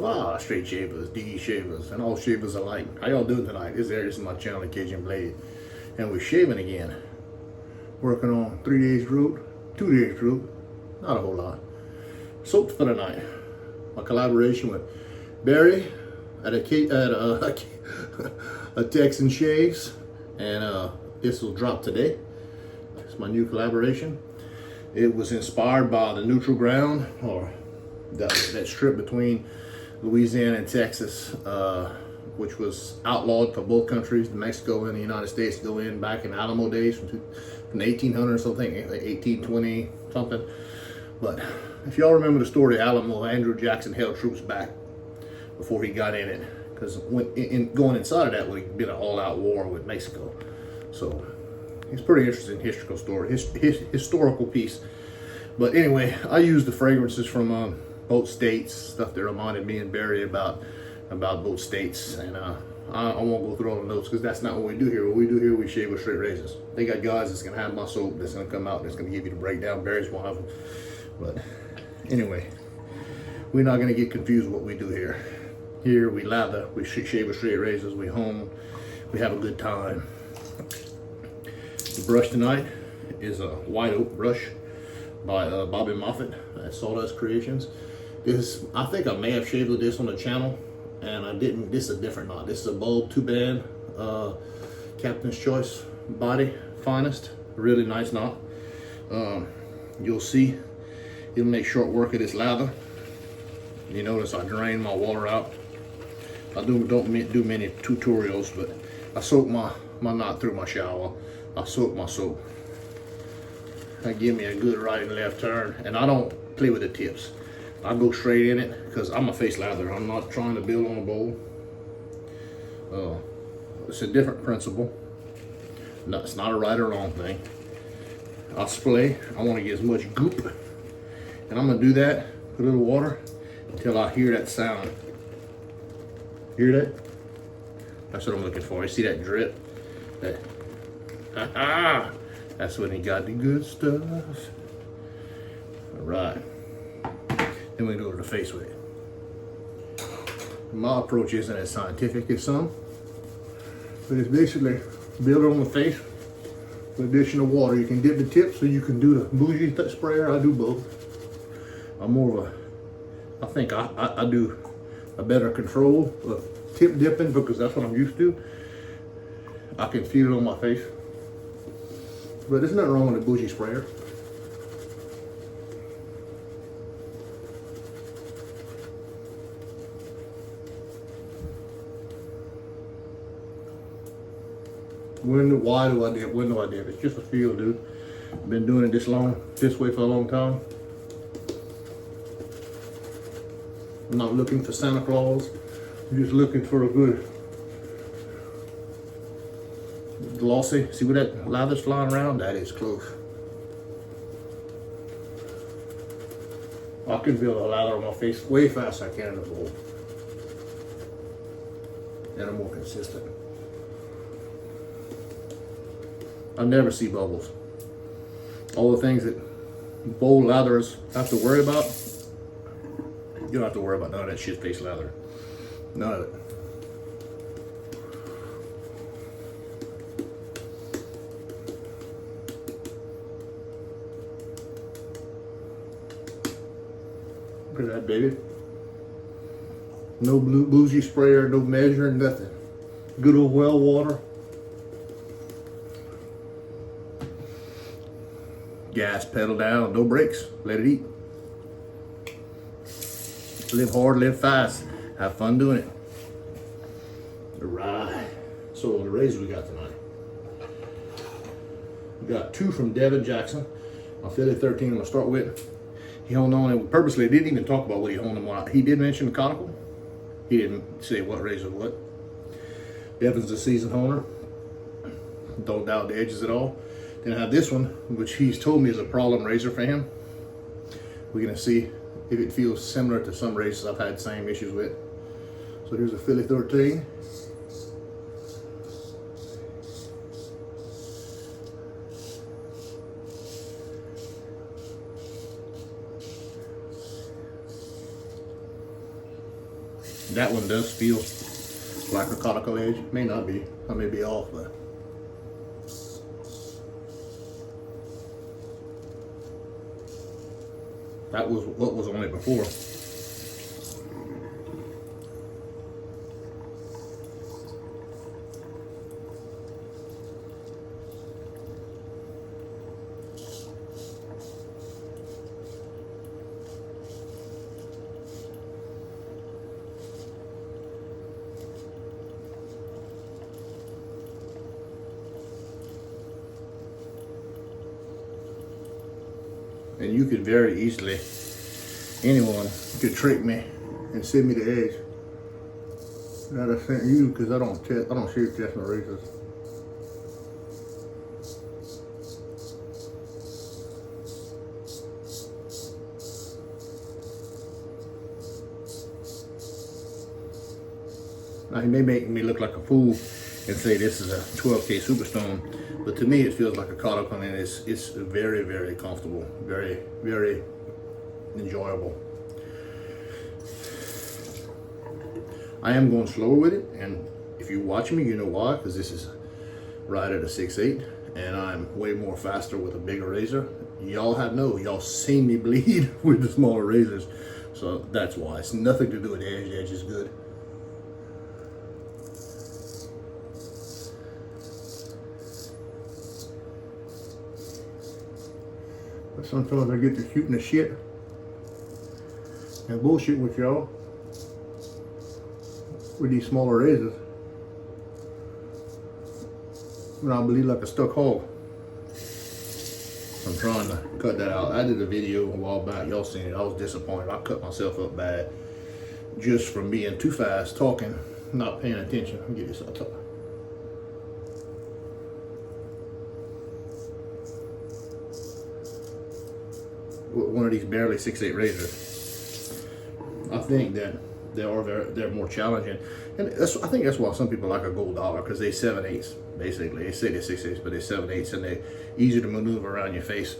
of straight shavers, DE shavers, and all shavers alike. How y'all doing tonight? This is my channel, the Cajun Blade, and we're shaving again. Working on 3 days root, 2 days root, not a whole lot. Soaked for the night. A collaboration with Barry at a Texan shaves, and this will drop today. It's my new collaboration. It was inspired by the neutral ground, or that strip between Louisiana and Texas, which was outlawed for both countries, Mexico and the United States, to go in back in Alamo days from the 1800s, something, like 1820 something. But if y'all remember the story of Alamo, Andrew Jackson held troops back before he got in it, because going inside of that would have been an all-out war with Mexico. So it's a pretty interesting historical piece. But anyway, I used the fragrances from both states, stuff that reminded me and Barry about both states, and I won't go through all the notes because that's not what we do here. What we do here, we shave with straight razors. They got guys that's gonna have my soap that's gonna come out, that's gonna give you the breakdown. Barry's one of them. But anyway, we're not gonna get confused with what we do here. Here we lather, we shave with straight razors, we hone, we have a good time. The brush tonight is a white oak brush by Bobby Moffett at Sawdust Creations. This, I think I may have shaved with this on the channel, and I didn't. This is a different knot. This is a bulb 2-band Captain's Choice body, finest, really nice knot. You'll see it'll make short work of this lather. You notice I drain my water out. I don't do many tutorials, but I soak my knot through my shower. I soak my soap. That give me a good right and left turn, and I don't play with the tips. I go straight in it because I'm a face latherer. I'm not trying to build on a bowl. It's a different principle. No, it's not a right or wrong thing. I splay. I want to get as much goop, and I'm gonna do that. Put a little water until I hear that sound. Hear that? That's what I'm looking for. You see that drip? That. That's when he got the good stuff. All right. Then we go to the face with it. My approach isn't as scientific as some, but it's basically build it on the face with additional water. You can dip the tips, so you can do the bougie sprayer. I do both. I'm more of a, I think I do a better control of tip dipping because that's what I'm used to. I can feel it on my face. But there's nothing wrong with a bougie sprayer. Why do I dip? When do I dip? It's just a feel, dude. Been doing it this way for a long time. I'm not looking for Santa Claus. I'm just looking for a good glossy. See where that lather's flying around? That is close. I can build a lather on my face way faster than I can in a bowl. And I'm more consistent. I never see bubbles. All the things that bowl latherers have to worry about, you don't have to worry about none of that shit face lather. None of it. Look at that, baby. No bougie sprayer, no measuring, nothing. Good old well water. Gas pedal down, no brakes, let it eat. Live hard, live fast, have fun doing it. All right, so the razor we got tonight. We got 2 from Devin Jackson, my Philly 13 I'm gonna start with. He honed on it purposely, didn't even talk about what he honed them on. He did mention the conical. He didn't say what razor what. Devin's a seasoned honer. Don't doubt the edges at all. Then I have this one, which he's told me is a problem razor for him. We're gonna see if it feels similar to some razors I've had the same issues with. So here's a Philly 13. That one does feel like a conical edge. May not be. I may be off, but that was what was on it before. And you could very easily, anyone could trick me and send me the edge that I sent you, because I don't shave test my razors. Now, he may make me look like a fool and say this is a 12K Superstone, but to me it feels like a conical, and it's very, very comfortable, very, very enjoyable. I am going slower with it, and if you watch me, you know why, because this is right at a 6/8, and I'm way more faster with a bigger razor. Y'all seen me bleed with the smaller razors, so that's why. It's nothing to do with the edge. The edge is good. But sometimes I get to shooting the shit and bullshit with y'all with these smaller razors, and I bleed like a stuck hog. I'm trying to cut that out. I did a video a while back, y'all seen it. I was disappointed. I cut myself up bad just from being too fast, talking, not paying attention. Let me get this out top. One of these barely 6/8 razors. I think that they're more challenging, and I think that's why some people like a gold dollar, because they 7/8 basically. They say they're 6/8, but they're 7/8, and they're easier to maneuver around your face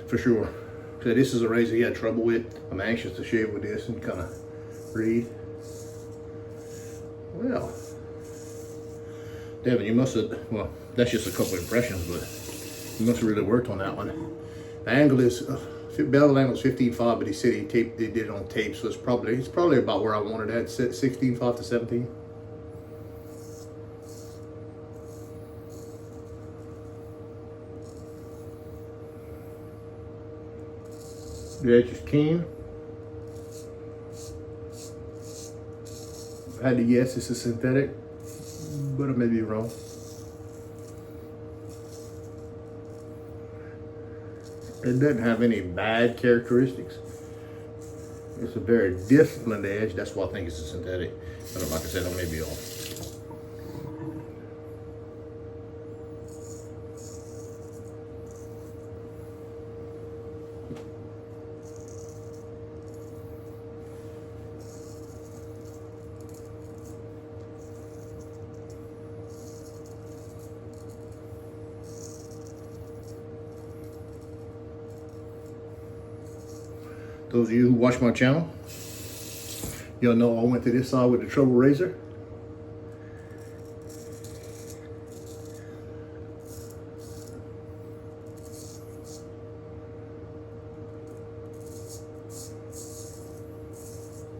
for sure. So this is a razor you had trouble with. I'm anxious to shave with this and kind of read. Well, Devin, you must have. Well, that's just a couple impressions, but you must have really worked on that one. The angle is. Bevel angle is 15.5, but he said they did it on tape, so it's probably about where I wanted it at, 16.5 to 17. The edge is keen. I had to guess this is synthetic, but I may be wrong. It doesn't have any bad characteristics. It's a very disciplined edge. That's why I think it's a synthetic. But like I said, I may be off. Those of you who watch my channel, you'll know I went to this side with the trouble razor.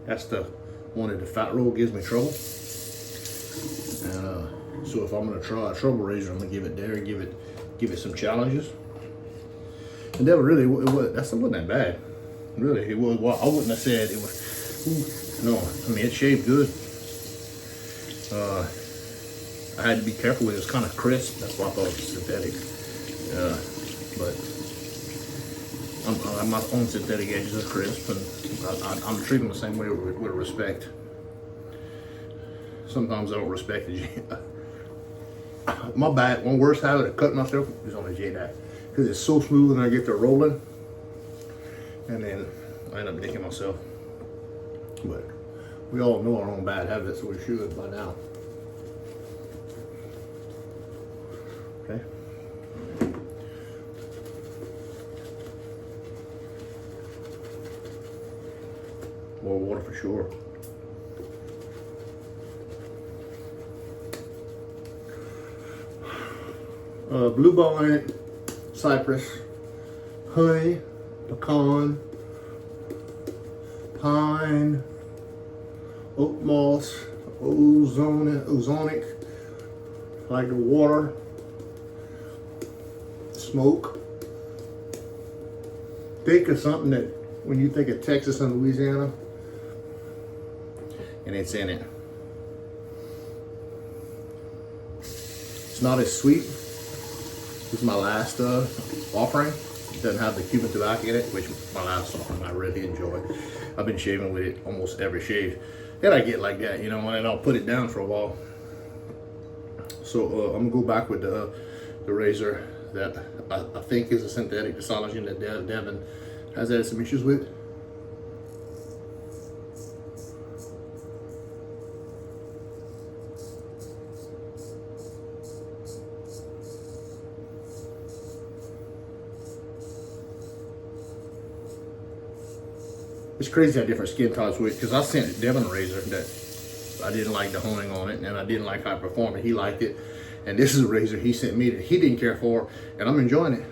That's the one that the fat roll gives me trouble. And so if I'm gonna try a trouble razor, I'm gonna give it there, give it some challenges. And that really, that wasn't that bad. Really, it was. Well, I wouldn't have said it was. No, I mean it shaved good. I had to be careful with it. It was kind of crisp. That's why I thought it was synthetic. But my own synthetic edges are crisp, and I'm treating them the same way with respect. Sometimes I don't respect the J. My bad. One worst habit of cutting myself is on the J-Dot, because it's so smooth and I get to rolling. And then I end up nicking myself. But we all know our own bad habits, so we should by now. Okay. More water for sure. bluebonnet, cypress, honey, pecan, pine, oak moss, ozonic, like the water, smoke. Think of something that when you think of Texas and Louisiana, and it's in it. It's not as sweet. This is my last offering. It doesn't have the Cuban tobacco in it, which my last offering I really enjoy. I've been shaving with it almost every shave. And I get like that, you know, and I'll put it down for a while. So I'm gonna go back with the razor that I think is a synthetic, the Tallow that Devin has had some issues with. It's crazy how different skin types work, because I sent Devin a razor that I didn't like the honing on it, and I didn't like how it performed, and he liked it. And this is a razor he sent me that he didn't care for, and I'm enjoying it.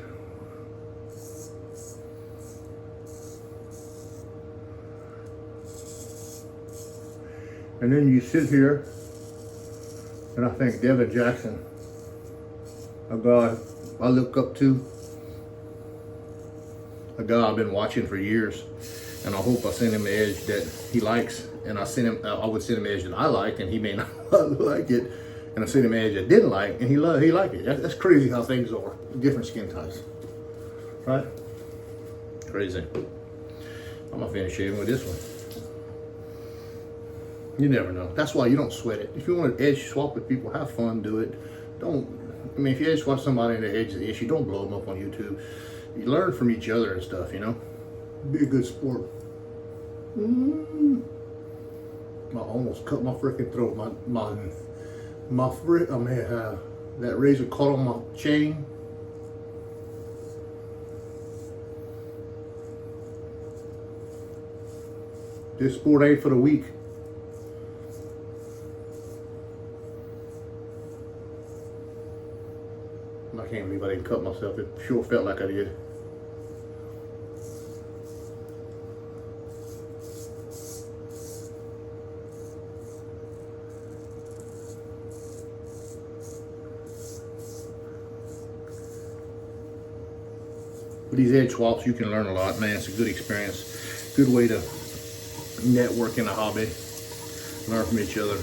And then you sit here, and I think Devin Jackson, a guy I look up to, a guy I've been watching for years. And I hope I send him an edge that he likes, and I would send him an edge that I like, and he may not like it, and I sent him an edge I didn't like, and he liked it. That's crazy how things are, different skin types, right? Crazy. I'm gonna finish shaving with this one. You never know. That's why you don't sweat it. If you want to edge swap with people, have fun, do it. I mean, if you edge swap somebody in the edge of the issue, don't blow them up on YouTube. You learn from each other and stuff, you know? Be a good sport. I almost cut my freaking throat. I may have that razor caught on my chain. This sport ain't for the weak. I can't believe I didn't cut myself. It sure felt like I did. With these edge swaps, you can learn a lot, man. It's a good experience. Good way to network in a hobby. Learn from each other.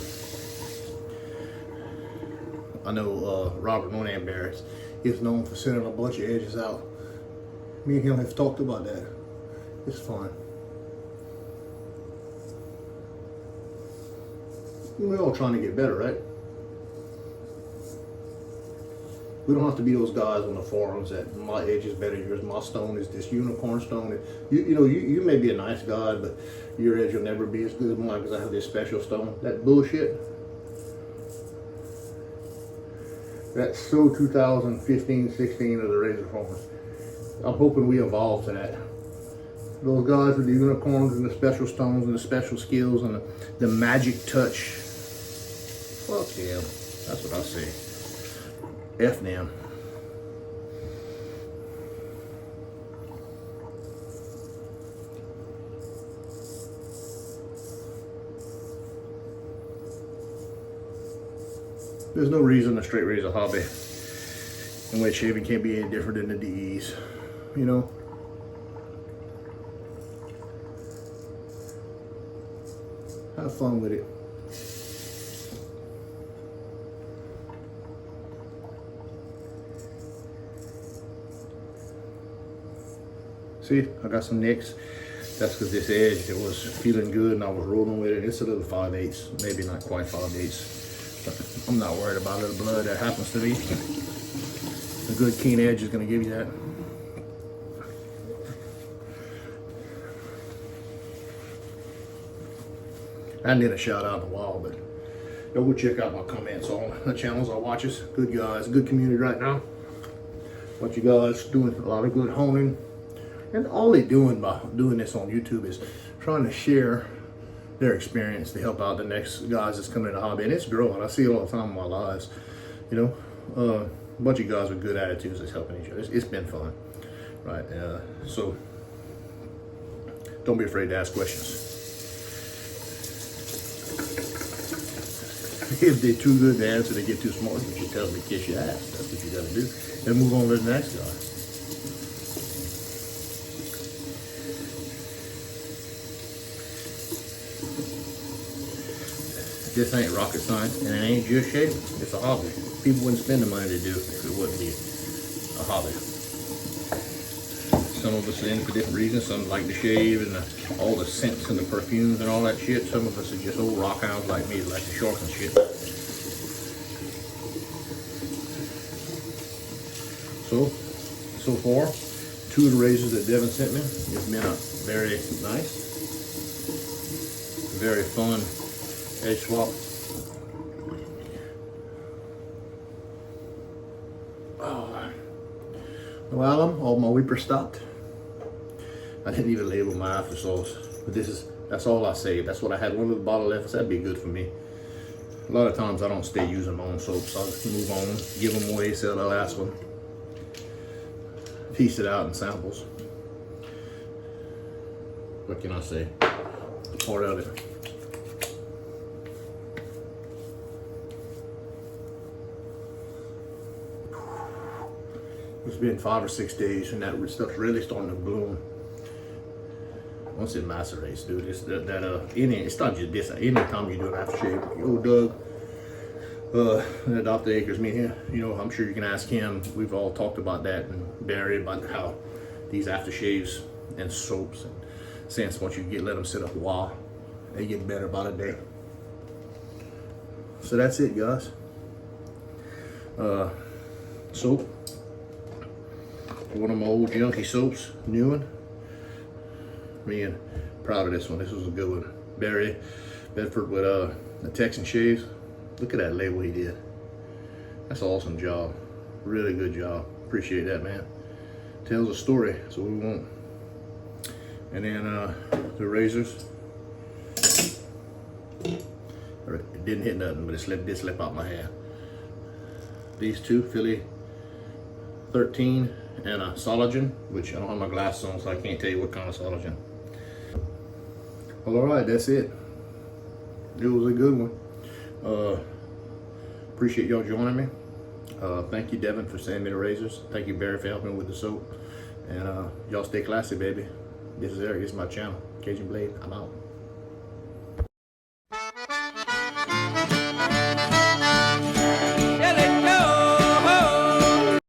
I know Robert, no name Barrett, is known for sending a bunch of edges out. Me and him have talked about that. It's fun. We're all trying to get better, right? We don't have to be those guys on the forums that my edge is better, yours, my stone is this unicorn stone. You may be a nice guy, but your edge will never be as good as mine because I have this special stone. That bullshit. That's so 2015, 16 of the razor farmers. I'm hoping we evolve to that. Those guys with the unicorns and the special stones and the special skills and the magic touch. Fuck yeah, that's what I say. F them. There's no reason a straight razor hobby in which shaving can't be any different than the DEs, you know? Have fun with it. See, I got some nicks. That's because this edge, it was feeling good and I was rolling with it. It's a little 5/8, maybe not quite 5/8. But I'm not worried about the blood that happens to be. A good keen edge is gonna give you that. I didn't get a shout out in a while, but go check out my comments on the channels I watch us. Good guys, good community right now. What you guys doing a lot of good honing. And all they're doing by doing this on YouTube is trying to share their experience to help out the next guys that's coming in the hobby. And it's growing. I see it all the time in my lives, you know. a bunch of guys with good attitudes that's helping each other. It's been fun, right? So don't be afraid to ask questions. If they're too good to answer, they get too smart, you should tell them to kiss your ass. That's what you gotta do. Then move on to the next guy. This ain't rocket science, and it ain't just shaving. It's a hobby. People wouldn't spend the money to do if it wouldn't be a hobby. Some of us are in for different reasons. Some like to shave and all the scents and the perfumes and all that shit. Some of us are just old rock hounds like me, like the sharks and shit. So far, 2 of the razors that Devin sent me has been a very nice, very fun edge swap. Well, all my weepers stopped. I didn't even label my aftersauce, but that's all I saved. That's what I had. One little bottle left. So that'd be good for me. A lot of times I don't stay using my own soaps. I'll just move on, give them away, sell the last one, piece it out in samples. What can I say? Part of it. It's been 5 or 6 days and that stuff's really starting to bloom. Once it macerates, dude, it's it's not just this. Anytime you do an aftershave, old Doug, Dr. Akers, me here, you know, I'm sure you can ask him. We've all talked about that, and Barry, about how these aftershaves and soaps and scents, once you let them sit up a while, they get better about a day. So that's it, guys. Soap. One of my old junky soaps, new one. Being proud of this one. This was a good one. Barry Bedford with the Texan shaves. Look at that label he did. That's an awesome job. Really good job. Appreciate that, man. Tells a story, so we want. And then the razors. It didn't hit nothing, but it did slip out my hand. These two, Philly 13 and a Sologen, which I don't have my glasses on, so I can't tell you what kind of Sologen. Well, all right, that's it. It was a good one. Appreciate y'all joining me. Thank you, Devin, for sending me the razors. Thank you, Barry, for helping me with the soap. And y'all stay classy, baby. This is Eric. This is my channel, Cajun Blade. I'm out.